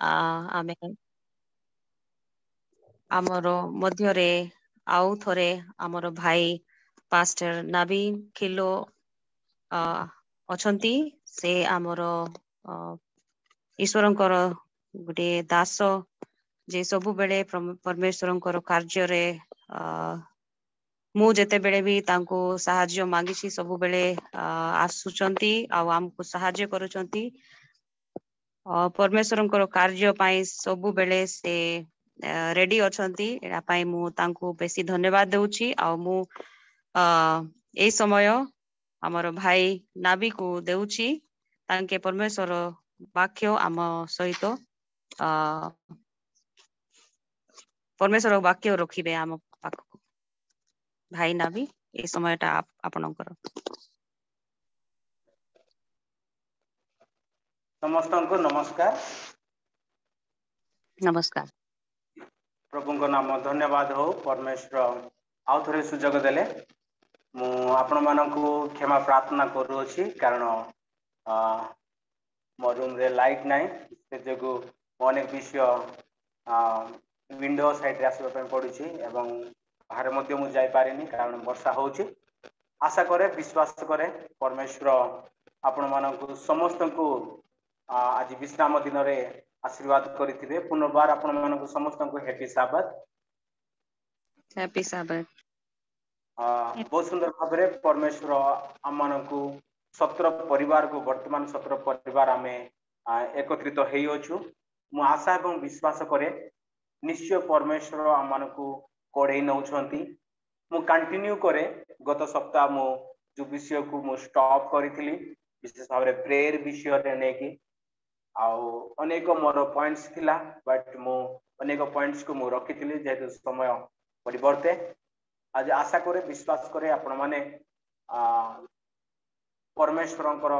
आमे आमर मध्यरे आउ थरे आमर भाई पास्टर नवीन खिलो अछंती से आमर ईश्वरंकर गोटे दास जे सबु बेले परमेश्वरंकर कार्य मु जेते बेले भी तांको सहाय्य मांगिछि सबु बेले आसुचंती आ हमको सहाय्य करूचंती परमेश्वरंकर कार्य पाई सबु बेले से रेडी अछंती एटा पाई मु तांको बेसी धन्यवाद देउछि आ मु ए समय हमर भाई नाबी को देउछि तांके परमेश्वर वाक्य आम सहित परमेश्वर वाक्य रखिबे आम पाखक भाई नाबी ए समयटा आपणकर समस्त को नमस्कार नमस्कार प्रभु को नाम धन्यवाद हो परमेश्वर आउ थरे सुजोग देले मु आपण मानकु क्षमा प्रार्थना करूछि कारण मो रूम रे लाइट नाही से जगु अनेक विषय विंडो साइड रे आसबा पे पडुछि एवं बाहर मध्य मु जाई पारेनी कारण वर्षा होछि आशा करे विश्वास करे परमेश्वर आपण मानकु समस्त को आज विश्राम दिन रे आशीर्वाद करिथिबे पुनर्बार आपण मानकु समस्त को हैप्पी साबत बहुत सुंदर भाव में परमेश्वर आम मानकु सत्र परिवार को वर्तमान सत्र परिवार आमे एकत्रित हेइ अछु मु आशा एवं विश्वास करे निश्चय परमेश्वर आम मानकु कोड़े नउछंती मु कंटिन्यू करे गत सप्ताह मु जो विषय को मु स्टॉप करिथिली विशेष भाव में प्रेयर विषय रे नेकी आउ अनेक मोर पॉइंट्स थिला बट मु अनेक पॉइंट्स को मु रखिथिली जेतु समय परिवर्ते आज आशा करे विश्वास करे आपण माने परमेश्वरंकर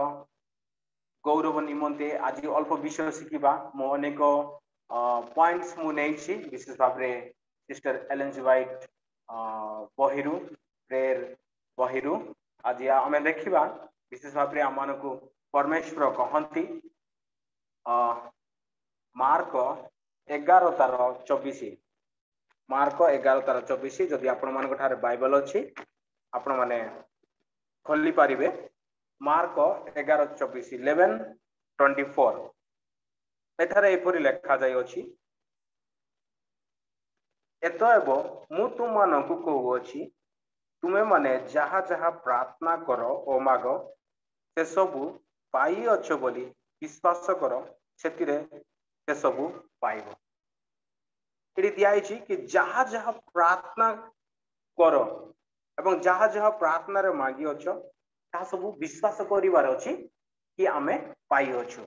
गौरव निमंते आज अल्प विषय शिखिबा मो अनेक पॉइंट्स मु नेछि विशेष भाव रे sister Ellen G white बहिरु prayer बहिरु आज आमे देखिबा विशेष भाव रे आमानकु परमेश्वर कहंती मार्क 11:24 मार्क 11:24 जदि आपण मानक ठारे बाइबल अछि आपण माने खोली पारिबे मार्क 11:24 11:24 एथारे एपरि लेखा जाय अछि एतएब मु तुम मानकु कहू अछि तुमे माने जहा जहा प्रार्थना करो ओ मागो से सबु पाई अछो बोली विश्वास करो सेतिरे से सबु पाइबो एडी दिया कि जहा जहा प्रार्थना करो एवं जहा जहा प्रार्थना रे मागी अछो ता सब विश्वास करिवार अछि कि आमे पाई अछु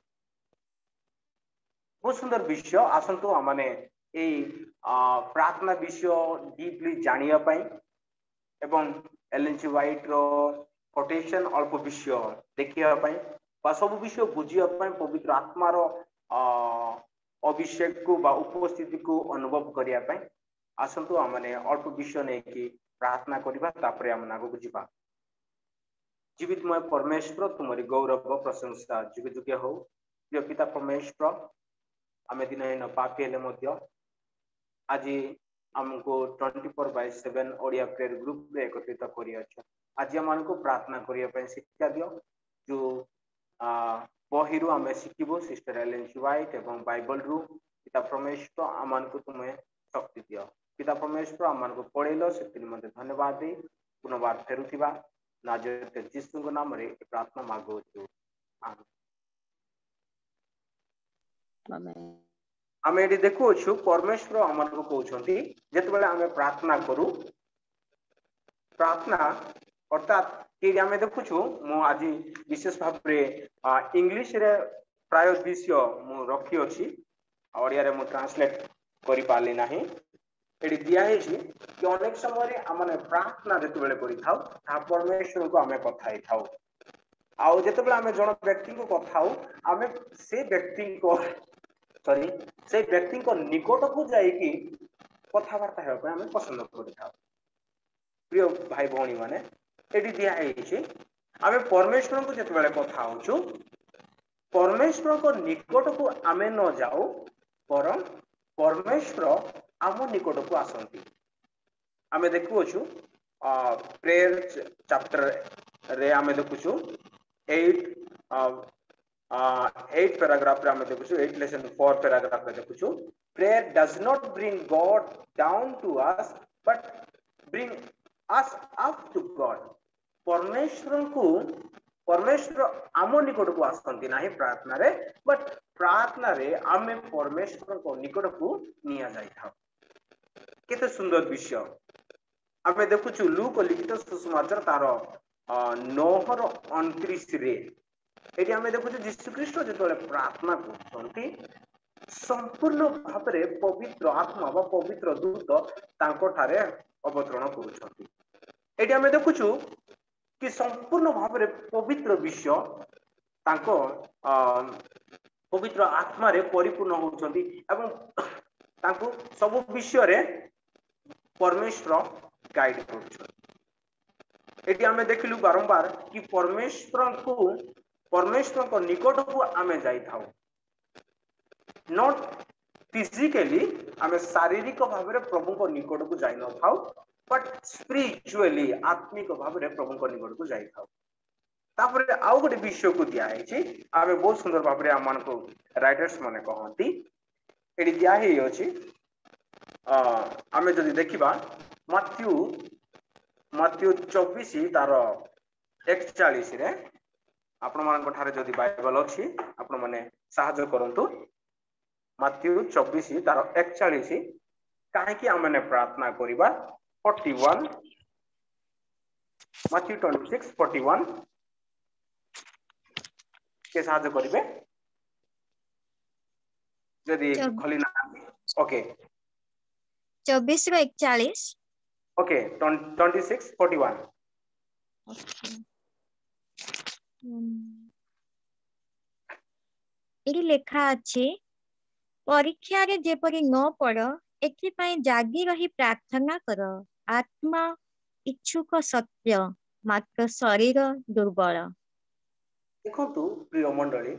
बहुत सुंदर विषय आसंतु आमाने ए प्रार्थना विषय डीपली जानिया पई एवं एलएनजी वाइट रो कोटेशन अल्प विषय देखिया पई बा सब विषय बुझिया पई पवित्र आत्मा रो अभिषेक को बा उपस्थिति को अनुभव करिया पई आसंतु आमाने अल्प विषय नै कि प्रार्थना करिबा तापरे हम नागो बुझिबा जीवितमय परमेश्वर तुम्हारी गौरव प्रशंसा जुगे जुगे हो प्रिय पिता परमेश्वर आमे दिन न पापी हेले मध्य आज हमको 24/7 ओडिया प्रेयर ग्रुप रे एकत्रित करि अछि आज हमनको प्रार्थना करिया पई शिक्षा दियो जो बहिरु आमे शिखिबो सिस्टर एलन वाइट एवं बाइबल रु पिता परमेश्वर हमनको तुमे शक्ति दियो पिता परमेश्वर हमनको पढेलो सेति मते धन्यवाद दे पुनर्बार फेरुथिबा नाजरेथ यीशु को नाम रे प्रार्थना मागो छु आमेन आमे एडी देखु छु परमेश्वर हमनको कहउछंती जते बेले आमे प्रार्थना करू प्रार्थना अर्थात कि आमे देखु छु मु आज विशेष भाव रे इंग्लिश रे प्राय विषय मु रखी अछि ओडिया रे मु ट्रांसलेट करि पाली नाही एडी दिया है कि अनेक समय रे हमने प्रार्थना जते बेले करि थाउ ता परमेश्वर को आमे कथाई थाउ आउ जते बेले आमे जण व्यक्ति को कथाउ आमे से व्यक्ति को सॉरी से व्यक्ति को निकट को जाई कि कथा वार्ता हेबा पे हमें पसंद करि थाउ प्रिय भाई भौणी माने एडी दिया है कि आमे परमेश्वर को जते बेले कथा होछु परमेश्वर को निकट को आमे न जाऊ परम परमेश्वर आम निकट को आसंती आमे देखुछु प्रेयर चैप्टर रे आमे देखुछु 8 8 पैराग्राफ रे आमे देखुछु 8 लेसन 4 पैराग्राफ रे देखुछु prayer does not bring God down to us but bring us up to God परमेश्वर आम निकट को आसंती नाही प्रार्थना रे बट प्रार्थना रे आमे परमेश्वर को निकट को निया जाई था केते सुंदर विषय आमे देखुछु लूक लिखित सुसमाचार तार 9:29 रे एटी आमे देखुछु यीशु ख्रीष्ट जेतले प्रार्थना करथंती संपूर्ण भाव में पवित्र आत्मा व पवित्र दूत तांको ठारे अवतरण करुछंती एटी आमे देखुछु कि संपूर्ण भाव में पवित्र विषय तांको पवित्र आत्मा रे परिपूर्ण होउछंती एवं तांको सब विषय रे परमेश्वर गाइड करुछंती एटी आमे देखिलु बारंबार कि परमेश्वर को निकट को आमे जाई थाउ नॉट फिजिकली आमे शारीरिक भाव में प्रभु को निकट को जाई न थाउ बट स्पिरिचुअली आत्मिक भाव में प्रभु को निकट को जाई थाउ तापरे आउ गोटे विषय को दिया है आमे बहुत सुंदर भाव में आमान को राइटर्स माने कहंती एडी दिया है अछि आमे जदि देखिबा मत्थ्यू 24 तार 41 रे आपण मान ठारे जदि बाइबल अछि आपण माने सहायता करंतु मत्थ्यू 24 तार 41 काहे कि हमने प्रार्थना करिबा 41 मत्थ्यू 26 41 के सहायता करिवे जदि खली ना ओके 24 रो 41 ओके 26 41 एटी लेखा अछि परीक्षा रे जेपरि न पड़ एथिपाई जागी रही प्रार्थना कर आत्मा इच्छुक सत्य मात्र शरीर दुर्बल देखंतु प्रिय मंडली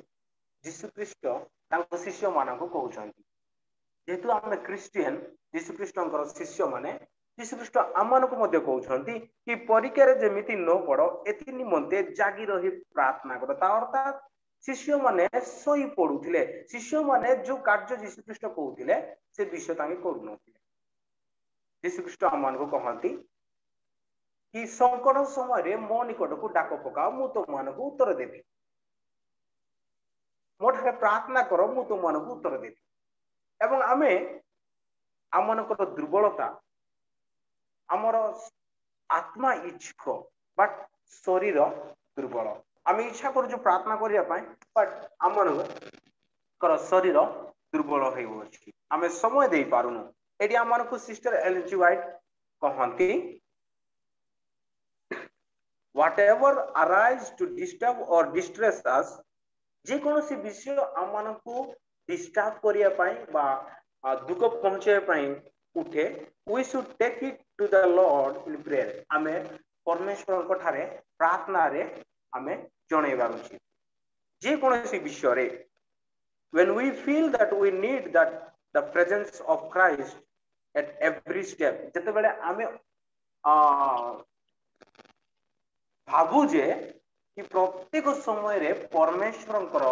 यीशु ख्रीष्ट तांको शिष्य मानक कहउछंती जेतु आमे क्रिश्चियन यीशु ख्रीष्टंकर शिष्य माने यीशु ख्रीष्ट आमानक मध्य कहउछंती कि परीक्षा रे जेमिति न पड़ एथि निमंते जागी रही प्रार्थना कर ता अर्थात शिष्य माने सोई पडुथिले शिष्य माने जो कार्य यीशु ख्रीष्ट कहउथिले से विषय तांगे करू नथिले यीशु ख्रीष्ट आमानक कहंती कि संकट समय रे मो निकट को डाक पकाओ मु तो मानक उत्तर देबी मोठे प्रार्थना करो मु तो मानक उत्तर देबी एवं आमे आमानकर दुर्बलता आमर आत्मा इच्छुक बट शरीर दुर्बल आमे इच्छा करू जो प्रार्थना करिया पाए बट आमनकर शरीर दुर्बल होई अछि आमे समय देई पारुनु एडी आमनकु सिस्टर एलन जी वाइट कहंती whatever arise to disturb or distress us जे कोनोसी विषय आमनकु डिस्टर्ब करिया पाए बा दुख पहुंचे पाए उठे we should take it to the Lord in prayer आमे परमेश्वर को ठारे प्रार्थना रे आमे जणैबार उचित जे कोनोसी विषय रे when we feel that we need that the presence of Christ at every step जते बेले आमे भाबू जे कि प्रत्येक समय रे परमेश्वरंकर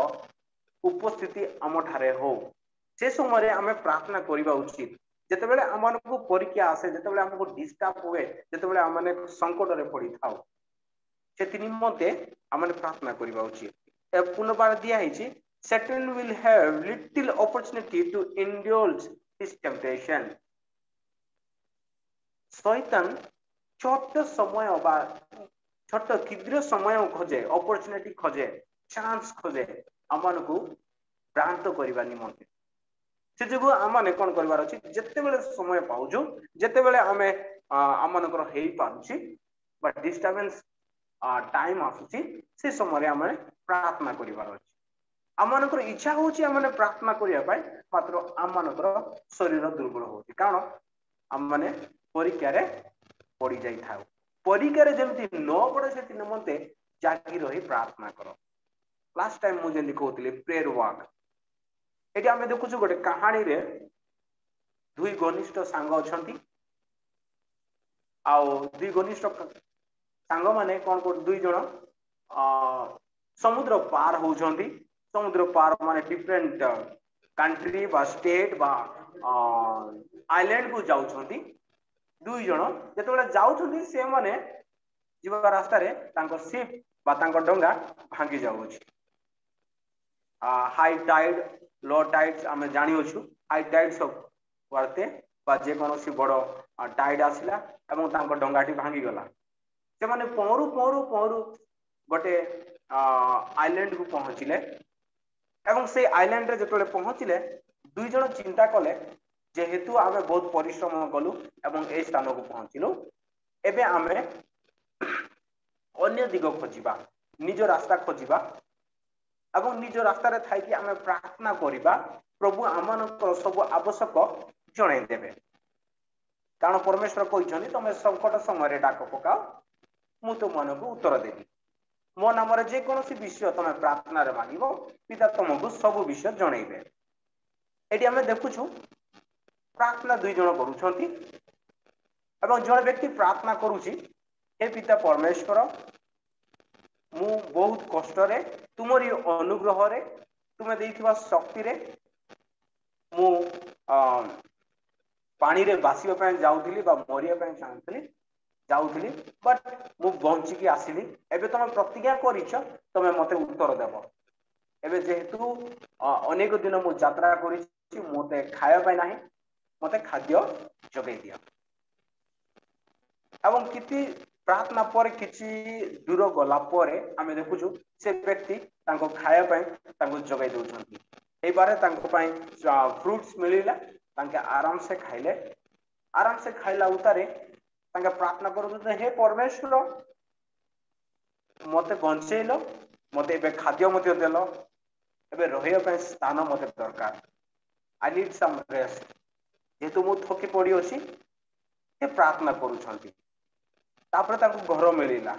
उपस्थिति आम ठारे हो से समय रे आमे प्रार्थना करिबा उचित जते बेले आमनको परीक्षा आसे जते बेले हमको डिस्टर्ब होए जते बेले आमने संकट रे पड़ी थाओ सेति निमते आमने प्रार्थना करिबा उचित ए पुनर्बार दिया हिची Satan will have little opportunity to indulge his temptation शैतान छोट समय बा छोट क्षुद्र समय खोजे अपॉर्चुनिटी खोजे चांस खोजे आमन को भ्रांत करिबा निमंते से जगो आमने कोन करबार अछि जत्ते बेले समय पाउजु जत्ते बेले आमे आमनकर हेई पाउछि बट डिस्टर्बेंस टाइम आसुछि से समय रे आमे प्रार्थना करिबार अछि आमनकर इच्छा होछि आमने प्रार्थना करिया पाए मात्र आमनकर शरीर दुर्बल होछि कारण आमने परीक्षा रे पड़ी जाई थाउ परीक्षा रे जेमति न पड़े से निमंते जागी रही प्रार्थना करो लास्ट टाइम मुझे लिखोतले प्रेयर वर्क एटी आमे देखुछु गोटे कहानी रे दुई घनिष्ठ सांग अछंती आउ दुई घनिष्ठ सांग माने कोन को दुई जण समुद्र पार होउछंती समुद्र पार माने डिफरेंट कंट्री बा स्टेट बा आइलैंड को जाउछंती दुई जण जेतबेला जाउछंती से माने जीवा रास्ता रे तांको शिप बा तांको डंगा भांगी जाउछि हाई टाइड लो टाइड्स आमे जानि अछु हाई टाइड सब वारते बा जे कोनोसी बड़ो टाइड आसिला एवं तांको डंगाटी भांगी गला से माने पहरु पहरु पहरु गोटे आइलैंड को पहुंचिले एवं से आइलैंड रे जेतले पहुंचिले दुई जण चिंता कले जेहेतु आमे बहुत परिश्रम कलु एवं ए स्थान को पहुंचिलु एबे आमे अन्य दिग खोजिबा निज रास्ता खोजिबा एवं निज रास्ता रे थाई कि आमे प्रार्थना करिबा प्रभु आमानकर सब आवश्यक जणाई देबे कारण परमेश्वर कहिछनी तमे संकट समय रे डाक पकाओ मु तुम को उत्तर देबी मो नाम रे जे कोनोसी विषय तमे प्रार्थना रे मांगिबो पिता तुमको सब विषय जणाइबे एटी हमें देखुछु प्रार्थना दुई जण करूछंती एवं जण व्यक्ति प्रार्थना करूछि हे पिता परमेश्वर मु बहुत कष्ट रे तुमरी अनुग्रह रे तुमे देइथिबा शक्ति रे मु पानी रे बासिबा पय जाउथिली बा मरिया पय चाहथिली जाउथिली बट मु बंची की आसिली एबे तुम प्रतिज्ञा करिछ तुमे मते उत्तर देबो एबे जेहेतु अनेक दिन मु यात्रा करिछि मते खाया पय नाही मते खाद्य जगै दिया एवं किति प्रार्थना पर किछि दूर गला परे आमे देखुछु से व्यक्ति तांको खाया पय तांको जगै दउछंती ए बारे तांको पय फ्रूट्स मिलिला तांके आराम से खाइले आराम से खाइला उतारे तांके प्रार्थना करू हे परमेश्वर मते बंचेलो मते एबे खाद्य मते देलो एबे रहिया पय स्थान मते दरकार आई नीड सम रेस्ट जेतु मु थकी पड़ी अछि से प्रार्थना करूछंती तापर तांको घर मिलिला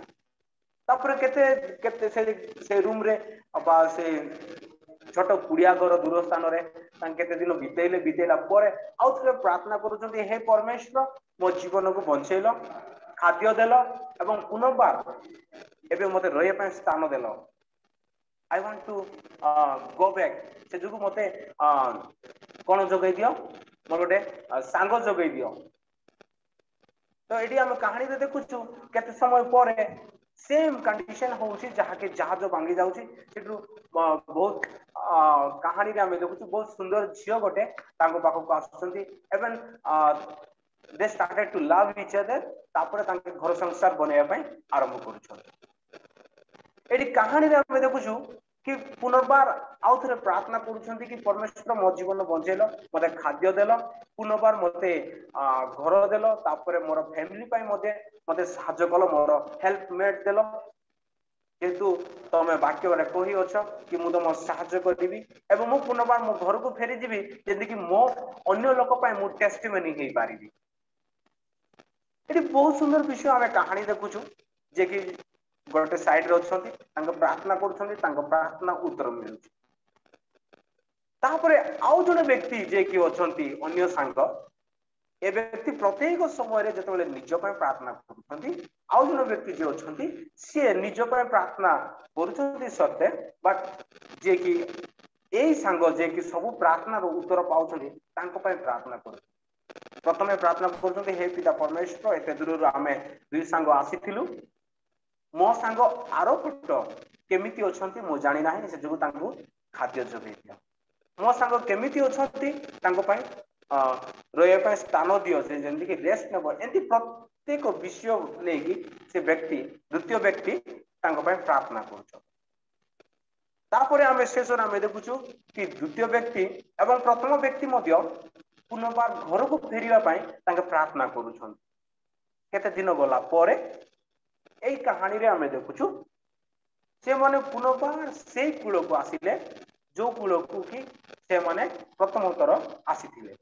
तापर केते केते से रूम रे बा से छोट कुड़िया घर दूर स्थान रे केते दिन बितेला परे आउ थरे प्रार्थना करूछंती हे परमेश्वर मो जीवन को बंचेलो खाद्य देलो एवं पुनर्बार एबे मते रहिया पय स्थान देलो I want to go back से जुगु मते कोन जगै दियो मोर गोटे सांग जगै दियो तो एडी हम कहानी रे देखुछु केते समय परे सेम कंडीशन होउछि जहा के जहाज भांगी जाउछि सेटु बहुत कहानी रे हम देखुछु बहुत सुंदर झियो गोटे तांको पाखो को आछंती एवं they started to love each other तापर तांके घर संसार बनेया पय आरंभ करूछन एडी कहानी रे हम देखुछु कि पुनर्बार आउ थरे प्रार्थना करूछंती कि परमेश्वर मो जीवन बंचेलो मते खाद्य देलो पुनर्बार मते घर देलो तापर मोर फैमिली पय मते सहाय्य कलो मोर हेल्पमेट देलो जेतु तमे वाक्य रे कहि अछ कि मु तुम सहाय्य करबी एवं मु पुनर्बार मो घर को फेरी जीवी जेदि कि मो अन्य लोक पय मु टेस्टिमनी हेई पारिबी एटी बहुत सुंदर विषय आमे कहानी देखुछु जे कि गोटे साइड रे अछंती तांको प्रार्थना करूछंती तांको प्रार्थना उत्तर मिलुछि तापरे आउ जने व्यक्ति जे कि अछंती अन्य सांग ए व्यक्ति प्रत्येक समय रे जतबेले निज पय प्रार्थना करूछंती आउ जने व्यक्ति जे अछंती से निज पय प्रार्थना करूछंती सत्य बट जे कि एई सांग जे कि सब प्रार्थना रो उत्तर पाउछंती तांको पय प्रार्थना करू प्रथमे प्रार्थना करूछंती हे पिता परमेश्वर एते दूर आमे दुई सांग आसीथिलु मो सांग आरो पट केमिति अछंती मो जानि नाही से जगु तांको खाद्य जगै दिया मो सांग केमिति अछंती तांको पय रहिया पय स्थान दियो से जेंति कि रेस्ट नबो एंति प्रत्येक विषय नै कि से व्यक्ति द्वितीय व्यक्ति तांको पय प्रार्थना करूछ तापरे आमे शेषर आमे देखुछु कि द्वितीय व्यक्ति एवं प्रथम व्यक्ति मध्य पुनर्बार घर को फेरिया पय तांके प्रार्थना करूछन केते दिन गला परे एई कहानी रे आमे देखुछु से माने पुनर्बार से कूल को आसिले जो कूल को कि से माने प्रथम थर आसीथिले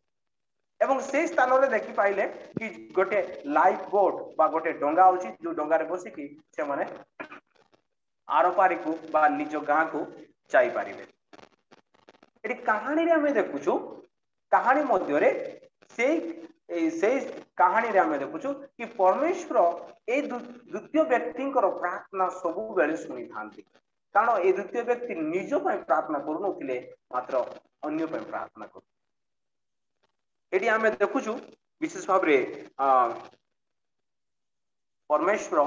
एवं से स्थान रे देखि पाइले कि गोटे लाइफ बोट बा गोटे डंगा अछि जो डंगा रे बसी कि से माने आरपारी को बा निज गां को जाई पारिबे एटी कहानी रे हमें देखुछु कहानी मध्य रे से कहानी रे हमें देखुछु कि परमेश्वर ए द्वितीय व्यक्ति प्रार्थना सबु बेले सुनी थांती कारण ए द्वितीय व्यक्ति निज पय प्रार्थना करू नथिले मात्र अन्य पय प्रार्थना करू एटी हमें देखुछु विशेष भाव रे परमेश्वर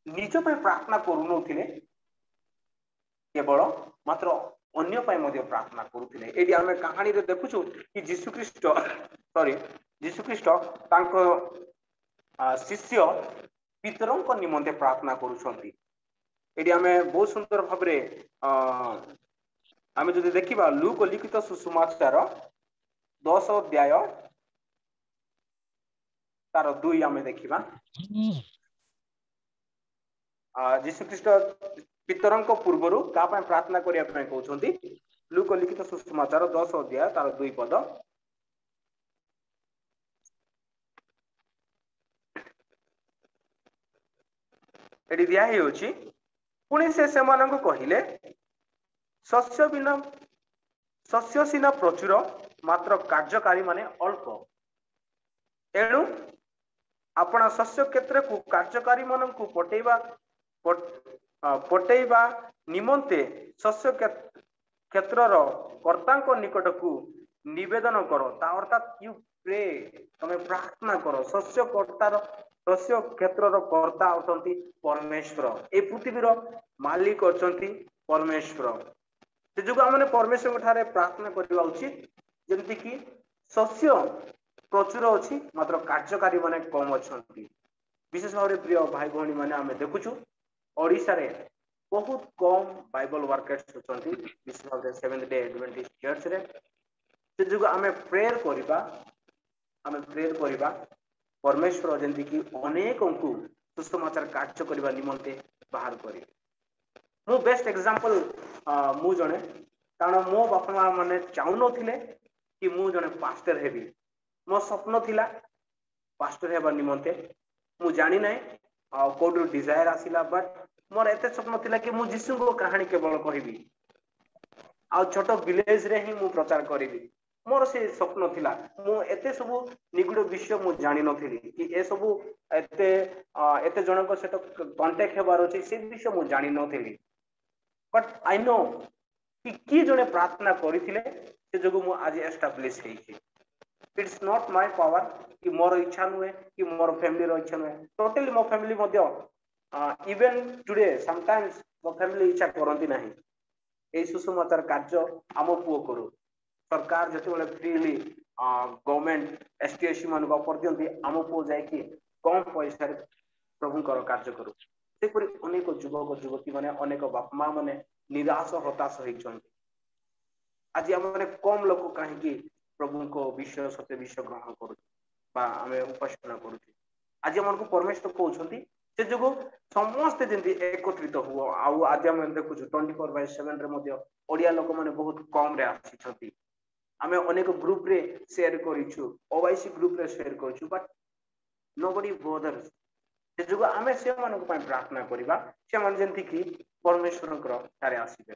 निज पय प्रार्थना करू नथिले केवल मात्र अन्य पय मध्ये प्रार्थना करूथिले एटी हमें कहानी रे देखुछु कि यीशु ख्रीष्ट तांको शिष्य पितरंक निमंते प्रार्थना करूछंती एटी हमें बहुत सुंदर भाव रे आमे जदि देखिबा लूक लिखित सुसमाचार 10 अध्याय तार 2 आमे देखिबा यीशु ख्रीष्ट पितरंक पूर्वरु का पय प्रार्थना करिया पय कहउछंती लूक लिखित सुसमाचार 10 अध्याय तार 2 पद एटी दिया हे होची पुणी से सेमानंको कहिले शस्य सिना प्रचुर मात्र कार्यकारी माने अल्प एणु अपना शस्य क्षेत्र को कार्यकारी मानंको पटेइबा निमंते शस्य क्षेत्रर कर्तांको निकट को निवेदन करो ता अर्थात यू प्रे तमे प्रार्थना करो शस्य क्षेत्रर कर्ता अटंती परमेश्वर ए पृथ्वीर मालिक अटंती परमेश्वर से जो हमने परमेश्वर ठारे प्रार्थना करबा उचित जेमति कि शस्य प्रचुर अछि मात्र कार्यकारी माने कम अछंती विशेष भाव रे प्रिय भाई भौणी माने हमें देखुछु ओडिसा रे बहुत कम बाइबल वर्कर्स अछंती विशेष भाव रे सेवेंथ डे एडवेंटिस्ट चर्च रे से जो हमें प्रेयर करिबा परमेश्वर जेंति कि अनेक को सुसमाचार कार्य करबा निमंते बाहर करी मो बेस्ट एग्जांपल मु जने कारण मो बापा मां माने चाहू नथिले कि मु जने पास्टर हेबी मो स्वप्न थिला पास्टर हेबा निमंते मु जानि नै कोडू डिजायर आसिला बट मोर एते स्वप्न थिला कि मु यीशु को कहानी केवल कहिबी आ छोटो विलेज रे ही मु प्रचार करिबी मोर से स्वप्न थिला मु एते सब निगुड़ विषय मु जानि नथिली कि ए सब एते जनक सेट कांटेक्ट हेबार अछि से विषय मु जानि नथिली बट आई नो कि जने प्रार्थना करिथिले से जगु मु आज एस्टैब्लिश हेछि इट्स नॉट माय पावर कि मोर इच्छा नुहे कि मोर फैमिली रो इच्छा नुहे टोटली मो फैमिली मध्य इवन टुडे समटाइम्स मो फैमिली इच्छा करंती नाही ए सुसमाचार कार्य आम पुओ करू सरकार जते बेले फ्रीली गवर्नमेंट एसटीएससी मान ऑफर दियंती आम पुओ जाय कि कम पैसा रे प्रभु कर कार्य करू सेपरि अनेक युवक युवती माने अनेक बाप मां माने निराश हताश होइछंती आज हम माने कम लोक काहे कि प्रभु को विषय सत्य विषय ग्रहण करू बा हमें उपासना करू आज हमन को परमेश्वर कहउछंती से जगो समस्त जेंति एकत्रित हुओ आउ आज हम देखु 24/7 रे मध्ये ओडिया लोक माने बहुत कम रे आछिछंती हमें अनेक ग्रुप रे शेयर करिछु ओवाईसी ग्रुप रे शेयर करिछु बट नोबडी बोदर्स से जगो हमें से मानक पय प्रार्थना करिबा से मान जेंति कि परमेश्वर को तारे आसीबे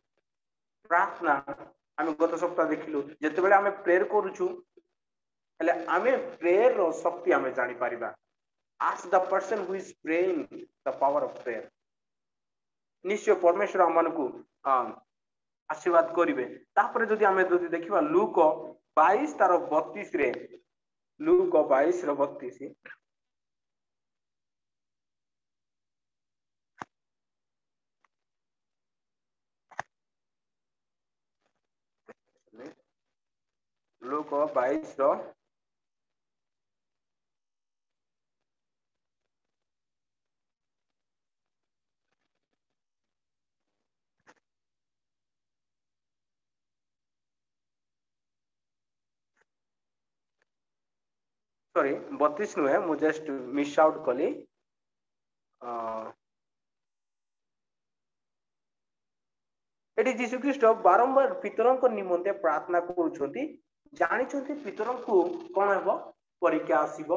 प्रार्थना हमें गत सप्ताह देखिलु जते बेले हमें प्रेयर करूछु हेले हमें प्रेयर रो शक्ति हमें जानि परिबा ask the person who is praying the power of prayer निश्चय परमेश्वर हमन को आशीर्वाद करिवे तापर जदि हमें जदि देखिबा लूक 22 तार 32 रे लूक 22 रो 32 लूक 22 रो सॉरी 32 नुहे मु जस्ट मिस आउट कली एटी यीशु ख्रीष्ट बारंबार पितरंक निमंते प्रार्थना करूछंती जानिछंती पितरंकु कोन हेबो परीक्षा आसीबो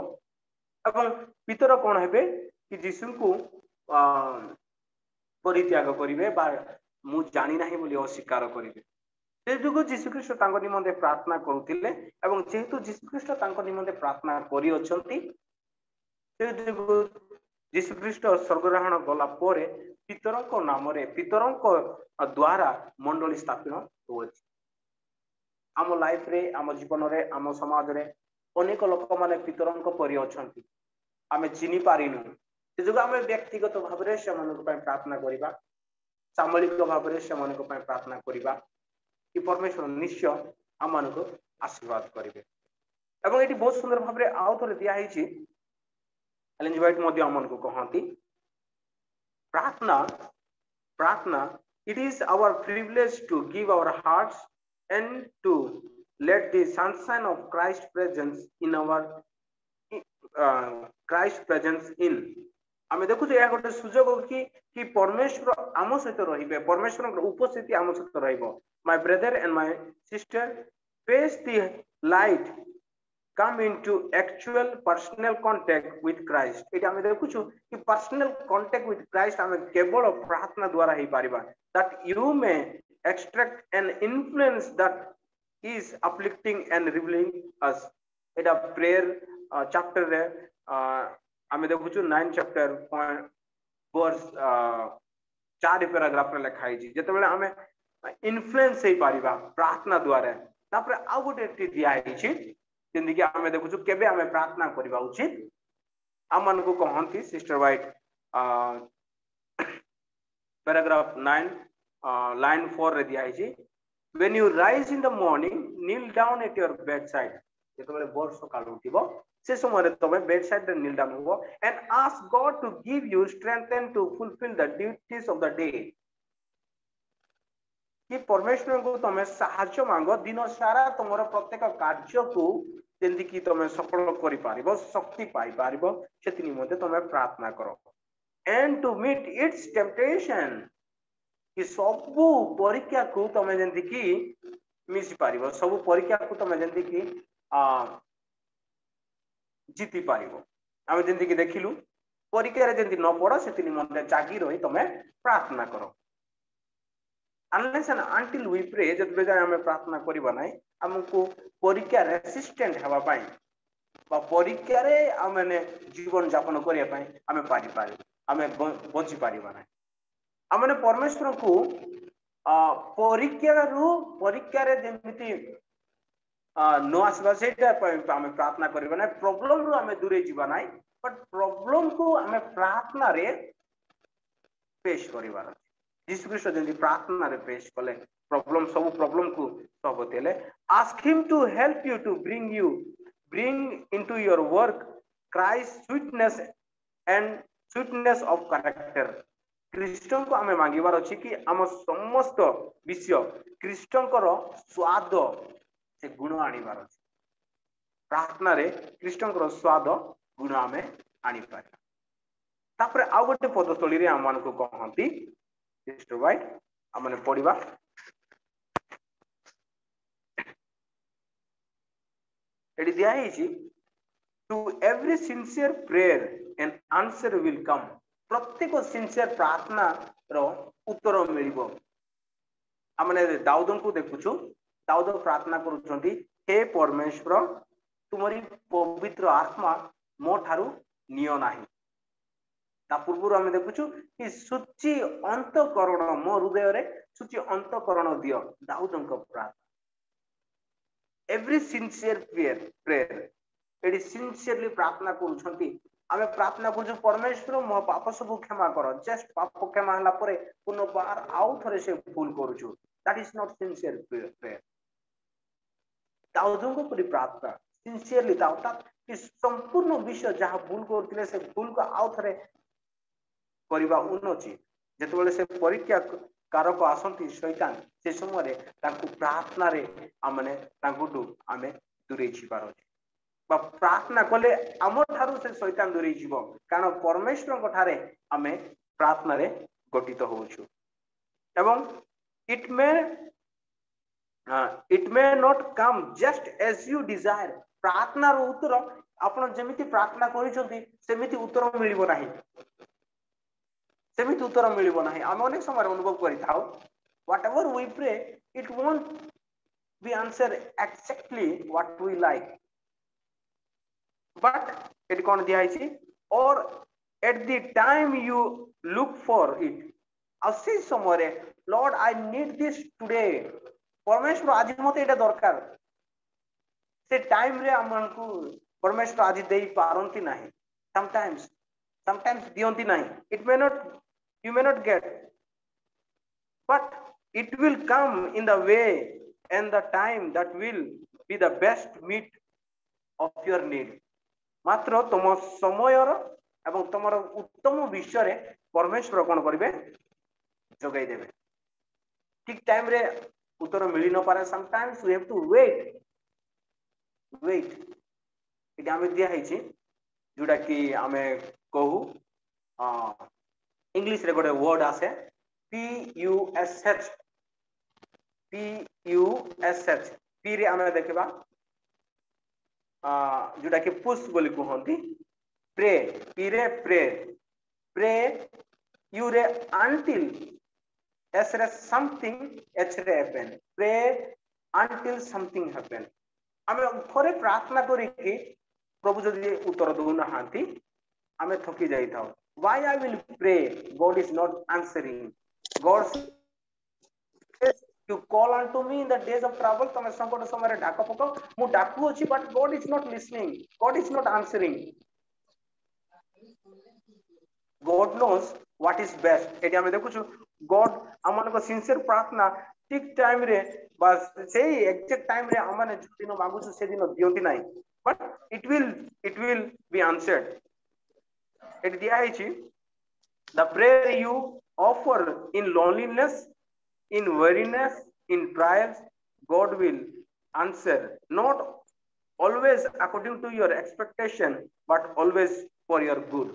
एवं पितर कोन हेबे कि यीशु को परित्याग करिवे बा मु जानि नाही बोली अस्वीकार करिवे से जो जीशुख्रीष्ट तांको निमंते प्रार्थना करुथिले एवं जेहेतु जीशुख्रीष्ट तांको निमंते प्रार्थना करि अछंती से जो जीशुख्रीष्ट स्वर्गग्रहण गला परे पितरको नाम रे पितरको द्वारा मंडली स्थापन होछि। आम लाइफ रे आम जीवन रे आम समाज रे अनेक लोक माने पितरको परि अछंती आमे चिनी पारिनु से जो आमे व्यक्तिगत भाव रे सेमानक पय प्रार्थना करिबा सामूहिक भाव रे सेमानक पय प्रार्थना करिबा कि परमेश्वर निश्चय आमको आशीर्वाद करेंगे। एवं ये बहुत सुंदर भाव में आउ थे दिखाई एलेन जी व्हाइट मध्य आमको कहती प्रार्थना प्रार्थना it is our privilege to give our hearts and to let the sunshine of Christ presence in our Christ presence in आमे देखु जे गोटे सुजोग कि परमेश्वर आम सहित रहिबे परमेश्वर उपस्थिति आम सहित रहिबो। My brother and my sister, face the light, come into actual personal contact with Christ. इटा हमें देखु छु कि personal contact with Christ हमें केवल प्रार्थना द्वारा ही Paribas that you may extract an influence that is uplifting and revealing us. इटा prayer chapter रे हमें देखु छु 9 chapter verse 4 पैराग्राफ रे लिखा है जेतेबेले हमें इन्फ्लुएंस हे पारिबा प्रार्थना द्वारा तापर आ गोटे दिया है जिंदगी कि हमें देखु छु केबे हमें प्रार्थना करबा उचित आमन को कहंती सिस्टर व्हाइट पैराग्राफ 9 लाइन 4 रे दिया है when you rise in the morning kneel down at your bed side जेतेबेले भोर सकाळ उठिबो से समय तमे बेड साइड रे नील डाउन होबो and ask God to give you strength and to fulfil the duties of the day कि परमेश्वर को तुम साहाय्य मांग दिन सारा तुम प्रत्येक कार्य को जेंति कि तुम सफल करि पारिबो शक्ति पाई पारिबो सेति निमंते तुम प्रार्थना करो and to meet its temptation कि सब परीक्षा को तुम जेंति कि मिसी पारिबो सब परीक्षा को तुम जेंति कि जीति पारिबो। आमे जेंति कि देखिलु परीक्षा रे जेंति न पड़ सेति निमंते जागी रही तुम प्रार्थना करो। Unless and until we pray जब बेजा हमें प्रार्थना करिबा नै हमको परीक्षा रेसिस्टेंट हेबा पई बा परीक्षा रे हमने जीवन यापन करिया पई हमें पारि पारि हमें बंची पारिबा नै हमने परमेश्वर को परीक्षा रे जेमिति नो आसबा सेटा पई हमें प्रार्थना करिबा नै प्रॉब्लम रो हमें दूरे जीवा नै बट प्रॉब्लम को हमें प्रार्थना रे पेश करिबा जीशुख्रीष्ट जेंति प्रार्थना रे पेश कले प्रॉब्लम सब प्रॉब्लम को सब बतेले ask him to help you to bring into your work Christ sweetness of character Christian को हमें मांगीबार अछि कि हम समस्त विषय क्रिस्टन को स्वाद से गुण आनिबार अछि प्रार्थना रे क्रिस्टन को स्वाद गुण हमें आनि पारे तापर आ गोटे पदस्थली रे हम को कहंती सिस्टर व्हाइट हमने पढ़िबा एडी दिया है to every sincere prayer an answer will come प्रत्येक सिंसियर प्रार्थना रो उत्तर मिलिबो हमने दाऊद को देखुछु दाऊद प्रार्थना करूछंती हे परमेश्वर तुम्हारी पवित्र आत्मा मो ठारू नियो नाही ता पूर्व आम देखुछु कि सूची अंतकरण मो हृदय रे सूची अंतकरण दियो दाऊद को प्रार्थना एवरी सिंसियर प्रेयर एडी सिंसियरली प्रार्थना करूछंती आमे प्रार्थना करू परमेश्वर मो पाप सब क्षमा करो जस्ट पाप क्षमा हला परे पुनः बार आउ थरे से भूल करूछु that is not sincere prayer दाऊद को पूरी प्रार्थना सिंसियरली दाऊद कि संपूर्ण विषय जहां भूल करथिले से भूल को आउ थरे करिबा उन्नति जेतबेले से परीक्षा कारक आसंती शैतान से समय ताकू प्रार्थना रे आमने ताकूटू आमे दूरे छिबार अछि बा प्रार्थना कले आम ठारू से शैतान दूरे छिबो कारण परमेश्वर को ठारे आमे प्रार्थना रे गठित होउछु एवं it may not come just as you desire प्रार्थना रो उत्तर आपण जेमिति प्रार्थना करिसंती सेमिति उत्तर मिलिबो नाही सेमिति उत्तर मिलिबो नाही हम अनेक समय अनुभव करि थाउ whatever we pray it won't we answer exactly what we like, but it kon diya hai or at the time you look for it ଆଉ ସେଇ ସମୟରେ Lord I need this today परमेश्वर आज मते एटा दरकार से टाइम रे हमनकु परमेश्वर आज देई पारंती नाही sometimes दियंती नाही it may not you may not get but it will come in the way and the time that will be the best meet of your need मात्र तुम समयर एवं तुम उत्तम विषय रे परमेश्वर कोन करिवे जोगाई देबे ठीक टाइम रे उत्तर मिली न पारे sometimes we have to wait इटा हमें दिया है जोटा कि आमे कहू इंग्लिश रे गोटे वर्ड आसे PUSH पी रे आमे देखबा जोटा कि पुश बोली कहंती प्रे पी रे प्रे यू रे until S रे something H रे happen pray until something happen आमे थोरे प्रार्थना करी कि प्रभु जदि उत्तर दउ ना हांती आमे थकी जाई थाउ why I will pray God is not answering God says you call unto me in the days of trouble तमे संकट समय रे डाक पको मु डाकू अछि but God is not listening God is not answering God knows what is best eighty आमे देखु छु God अमन को सिंसियर प्रार्थना ठीक टाइम रे बस सेही एग्जैक्ट टाइम रे हमने दिन मांगु छु से दिन दियंती नाही but it will be answered it दिया है छी the prayer you offer in loneliness in weariness in trials God will answer not always according to your expectation but always for your good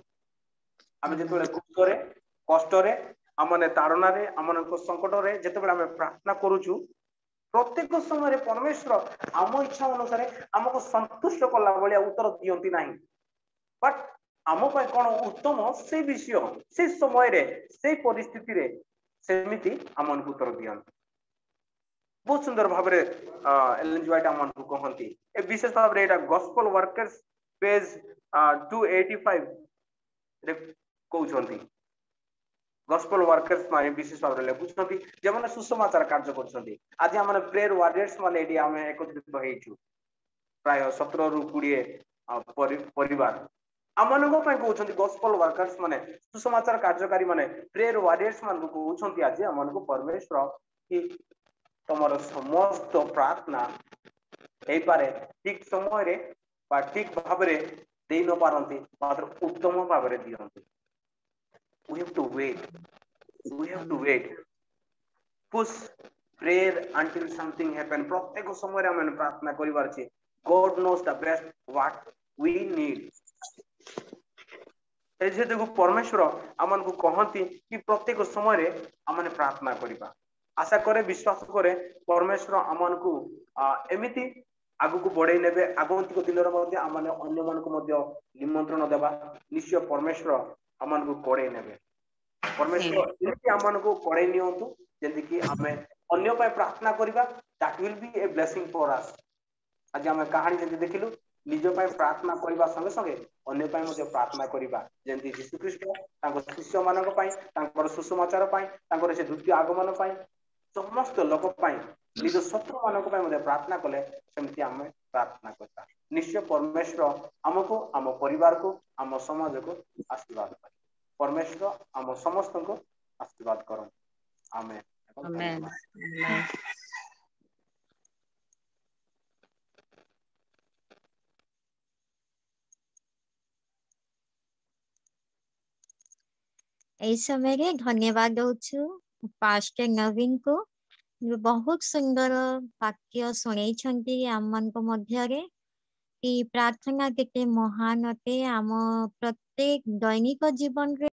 आमे जेतबेले दुख रे कष्ट रे हमने ताड़ना रे हमन को संकट रे जेतबेले आमे प्रार्थना करू छु प्रत्येक समय परमेश्वर आम इच्छा अनुसार आमको संतुष्ट कला भाया उत्तर दियंती नहीं बट आम कौन उत्तम से विषय से समय से परिस्थिति रे सेमिति आमन को उत्तर दियंती बहुत सुंदर भाव रे एलेन जी व्हाइट आमन को कहंती ए विशेष भाव रे एटा गॉस्पेल वर्कर्स पेज 285 रे कहउछंती गॉस्पेल वर्कर्स माने विशेष भाव रे लेखुछंती जे माने सुसमाचार कार्य करछंती आज हमने प्रेयर वॉरियर्स माने एडी हमें एकत्रित होइछु प्राय 17 रु 20 परिवार आमनको पय कहउछंती गॉस्पेल वर्कर्स माने सुसमाचार कार्यकारी माने प्रेयर वॉरियर्स मान को कहउछंती आज हमनको परमेश्वर कि तमरो समस्त प्रार्थना हे पारे ठीक समय रे बा ठीक भाव रे देई न पारंती मात्र उत्तम भाव रे दियंती we have to wait push prayer until something happen प्रत्येक समय रे हम प्रार्थना करिवार छी God knows the best what we need एजे देखो परमेश्वर हमन को कहंती कि प्रत्येक समय रे हमन प्रार्थना करिबा आशा करे विश्वास करे परमेश्वर हमन को एमिति आगु को बढ़ाई नेबे आगंतुक दिन रे मध्ये हमन अन्य मन को मध्ये निमंत्रण देबा निश्चय परमेश्वर हमन को कोड़े नेबे परमेश्वर इति हमन को कोड़े नियंतु जेंति कि हमें अन्य पाए प्रार्थना करिबा that will be a blessing for us आज हम कहानी जेंति देखिलु निज पाए प्रार्थना करिबा संगे संगे अन्य पाए मध्ये प्रार्थना करिबा जेंति यीशु ख्रीष्ट तांको शिष्य मानक पाए तांकर सुसमाचार पाए तांकर से द्वितीय आगमन पाए समस्त लोक पाए निज शत्रु मानक पाए मध्ये प्रार्थना कले सेमति हम प्रार्थना करता निश्चय परमेश्वर हमको हम परिवार को हम समाज को आशीर्वाद करे परमेश्वर हम समस्त को आशीर्वाद करो आमेन आमेन ए समय रे धन्यवाद दउछु पास्टर नवीन को बहुत सुंदर वाक्य सुनै छंती आमन को मध्य रे कि प्रार्थना केते महान अटे आम प्रत्येक दैनिक जीवन रे